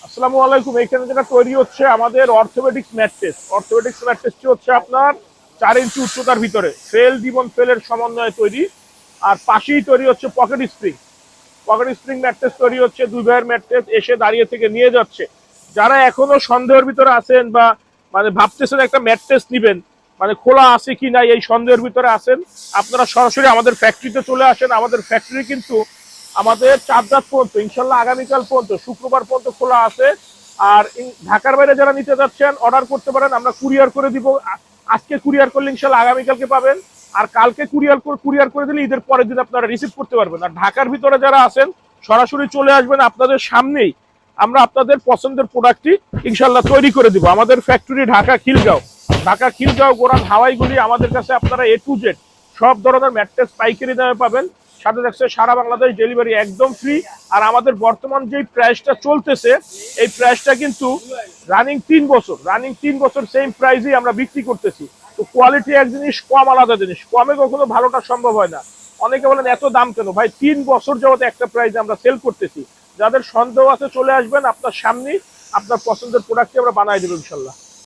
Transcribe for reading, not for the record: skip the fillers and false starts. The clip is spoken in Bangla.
আসসালামু আলাইকুম। এখানে যেটা তৈরি হচ্ছে আমাদের অর্থোপেডিক্স ম্যাট্রেস। অর্থোপেডিক্স ম্যাট্রেসটি হচ্ছে আপনার 4 ইঞ্চি উচ্চতার ভিতরে ফেল ডিবন ফেলের সমন্বয়ে তৈরি। আর পাশেই তৈরি হচ্ছে pocket spring. Pocket spring mattress তৈরি হচ্ছে, দুই ভাইয়ের ম্যাট্রেস এসে দাঁড়িয়ে থেকে নিয়ে যাচ্ছে। যারা এখনো সন্দেহের ভিতরে আছেন বা ভাবতেছেন একটা ম্যাট্রেস নিবেন, খোলা আছে কি না এই সন্দেহের ভিতরে আছেন, আপনারা সরাসরি আমাদের ফ্যাক্টরিতে চলে আসেন। আমাদের ফ্যাক্টরি কিন্তু আমাদের 4 রাত পর্যন্ত, ইনশাল্লাহ আগামীকাল পর্যন্ত, শুক্রবার পর্যন্ত খোলা আছে। আর ঢাকার বাইরে যারা নিতে যাচ্ছেন অর্ডার করতে পারেন, আমরা কুরিয়ার করে দিব। আজকে কুরিয়ার করলে ইনশাল্লাহ আগামীকালকে পাবেন। আর কালকে কুরিয়ার করে দিলে ঈদের পরের দিন আপনারা রিসিভ করতে পারবেন। আর ঢাকার ভিতরে যারা আছেন সরাসরি চলে আসবেন, আপনাদের সামনেই আমরা আপনাদের পছন্দের প্রোডাক্টটি ইনশাল্লাহ তৈরি করে দিব। আমাদের ফ্যাক্টরি ঢাকা খিলগাঁও। ঢাকা খিলগাঁও গোরান হাওয়াইগুলি। আমাদের কাছে আপনারা A to Z সব ধরনের ম্যাট্রেস পাইকারি দামে পাবেন। সাথে থাকছে সারা বাংলাদেশ ডেলিভারি একদম ফ্রি। আর আমাদের বর্তমান যে প্রাইসটা চলতেছে, এই প্রাইসটা কিন্তু রানিং 3 বছর সেম প্রাইসেই আমরা বিক্রি করতেছি। তো কোয়ালিটি এক জিনিস, কম আলাদা জিনিস। কমে কখনো ভালোটা সম্ভব হয় না। অনেকে বলেন এত দাম কেন ভাই, 3 বছর যাবত একটা প্রাইসে আমরা সেল করতেছি। যাদের সন্দেহ আছে চলে আসবেন, আপনার সামনেই আপনার পছন্দের প্রোডাক্টটি আমরা বানাই দেবো ইনশাল্লাহ।